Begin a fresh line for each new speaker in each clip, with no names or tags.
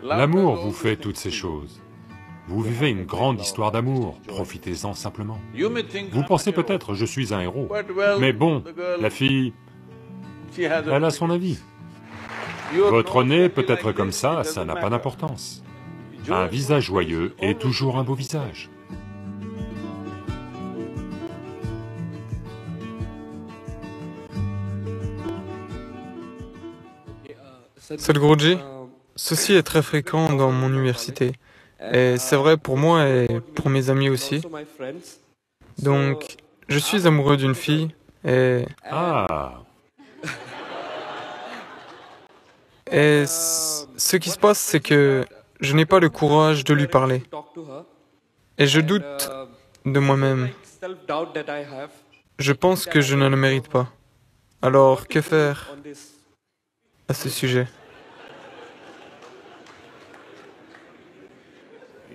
L'amour vous fait toutes ces choses. Vous vivez une grande histoire d'amour, profitez-en simplement. Vous pensez peut-être, je suis un héros, mais bon, la fille, elle a son avis. Votre nez peut être comme ça n'a pas d'importance. Un visage joyeux est toujours un beau visage.
Sadhguruji, ceci est très fréquent dans mon université, et c'est vrai pour moi et pour mes amis aussi. Donc, je suis amoureux d'une fille, et,
Ah,
ce qui se passe, c'est que je n'ai pas le courage de lui parler, et je doute de moi-même. Je pense que je ne le mérite pas. Alors, que faire à ce sujet?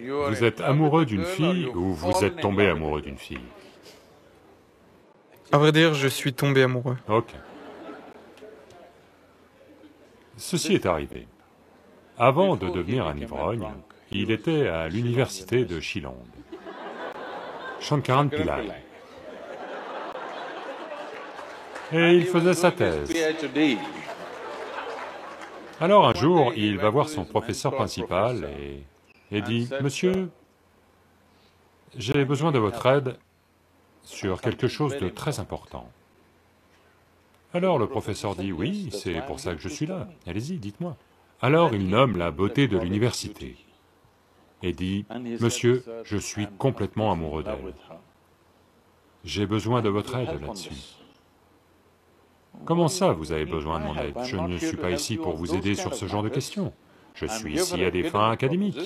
vous êtes amoureux d'une fille ou vous êtes tombé amoureux d'une fille?
À vrai dire, je suis tombé amoureux.
Ok. Ceci est arrivé. Avant de devenir un ivrogne, il était à l'université de Shillong, Shankaran Pillai, et il faisait sa thèse. Alors un jour, il va voir son professeur principal et dit, « Monsieur, j'ai besoin de votre aide sur quelque chose de très important. » Alors le professeur dit, « Oui, c'est pour ça que je suis là, allez-y, dites-moi. » Alors il nomme la beauté de l'université et dit, « Monsieur, je suis complètement amoureux d'elle. J'ai besoin de votre aide là-dessus. » « Comment ça, vous avez besoin de mon aide? Je ne suis pas ici pour vous aider sur ce genre de questions. Je suis ici à des fins académiques. »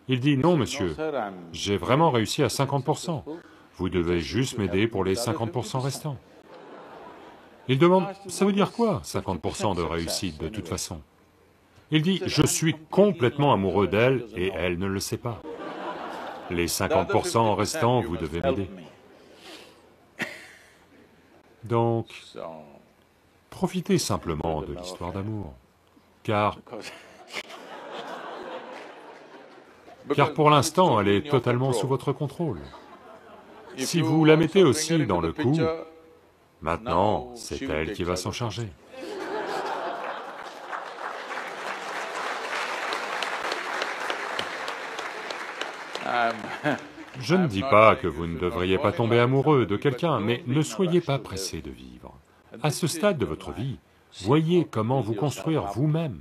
Il dit, « Non, monsieur, j'ai vraiment réussi à 50%. Vous devez juste m'aider pour les 50% restants. » Il demande, « Ça veut dire quoi, 50% de réussite de toute façon ?» Il dit, « Je suis complètement amoureux d'elle et elle ne le sait pas. Les 50% restants, vous devez m'aider. » Donc, profitez simplement de l'histoire d'amour, car pour l'instant, elle est totalement sous votre contrôle. Si vous la mettez aussi dans le coup, maintenant, c'est elle qui va s'en charger. Je ne dis pas que vous ne devriez pas tomber amoureux de quelqu'un, mais ne soyez pas pressé de vivre. À ce stade de votre vie, voyez comment vous construire vous-même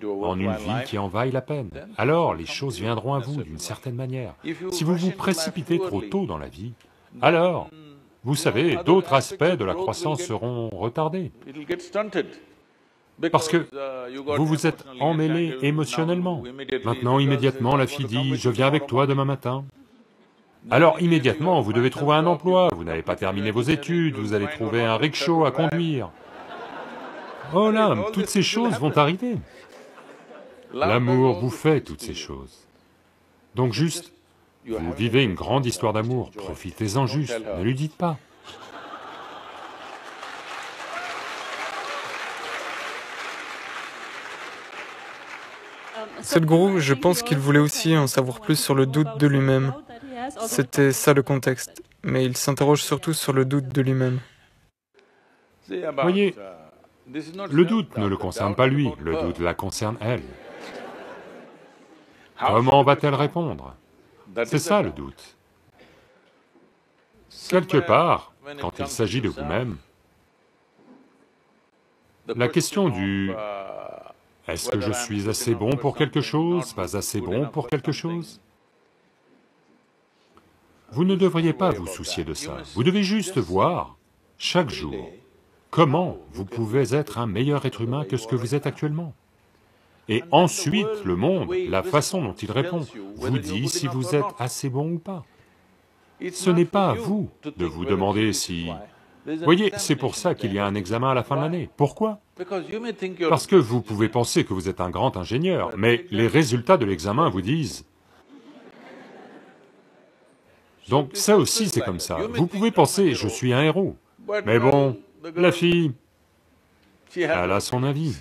en une vie qui en vaille la peine. Alors les choses viendront à vous d'une certaine manière. Si vous vous précipitez trop tôt dans la vie, alors, vous savez, d'autres aspects de la croissance seront retardés. Parce que vous vous êtes emmêlé émotionnellement. Maintenant, immédiatement, la fille dit, « Je viens avec toi demain matin. » Alors, immédiatement, vous devez trouver un emploi, vous n'avez pas terminé vos études, vous allez trouver un rickshaw à conduire. Oh là, toutes ces choses vont arriver. L'amour vous fait toutes ces choses. Donc juste, vous vivez une grande histoire d'amour, profitez-en juste, ne lui dites pas.
Sadhguru, je pense qu'il voulait aussi en savoir plus sur le doute de lui-même. C'était ça le contexte, mais il s'interroge surtout sur le doute de lui-même.
Voyez, le doute ne le concerne pas lui, le doute la concerne elle. Comment va-t-elle répondre? C'est ça le doute. Quelque part, quand il s'agit de vous-même, la question du « est-ce que je suis assez bon pour quelque chose, pas assez bon pour quelque chose ?» Vous ne devriez pas vous soucier de ça, vous devez juste voir, chaque jour, comment vous pouvez être un meilleur être humain que ce que vous êtes actuellement. Et ensuite, le monde, la façon dont il répond, vous dit si vous êtes assez bon ou pas. Ce n'est pas à vous de vous demander si... Voyez, c'est pour ça qu'il y a un examen à la fin de l'année. Pourquoi? Parce que vous pouvez penser que vous êtes un grand ingénieur, mais les résultats de l'examen vous disent... Donc ça aussi c'est comme ça, vous pouvez penser, je suis un héros, mais bon, la fille, elle a son avis.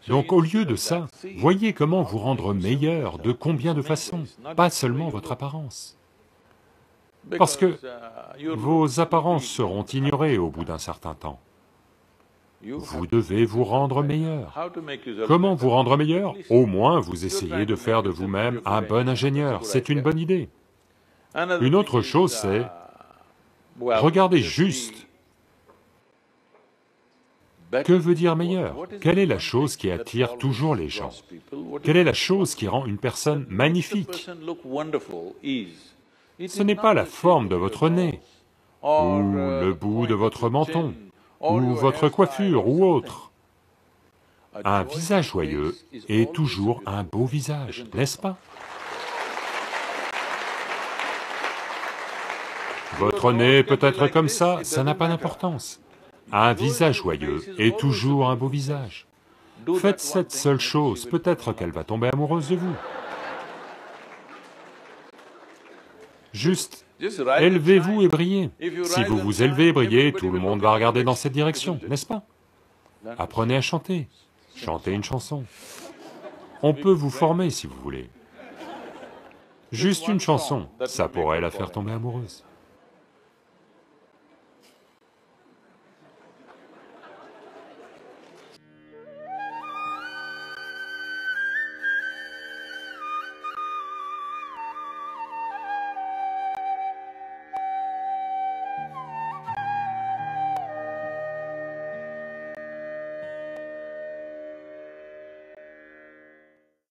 Donc au lieu de ça, voyez comment vous rendre meilleur, de combien de façons, pas seulement votre apparence. Parce que vos apparences seront ignorées au bout d'un certain temps. Vous devez vous rendre meilleur. Comment vous rendre meilleur? Au moins vous essayez de faire de vous-même un bon ingénieur, c'est une bonne idée. Une autre chose c'est, regardez juste. Que veut dire meilleur? Quelle est la chose qui attire toujours les gens? Quelle est la chose qui rend une personne magnifique? Ce n'est pas la forme de votre nez, ou le bout de votre menton, ou votre coiffure, ou autre. Un visage joyeux est toujours un beau visage, n'est-ce pas? Votre nez peut être comme ça n'a pas d'importance. Un visage joyeux est toujours un beau visage. Faites cette seule chose, peut-être qu'elle va tomber amoureuse de vous. Juste, élevez-vous et brillez. Si vous vous élevez et brillez, tout le monde va regarder dans cette direction, n'est-ce pas? Apprenez à chanter, chantez une chanson. On peut vous former si vous voulez. Juste une chanson, ça pourrait la faire tomber amoureuse.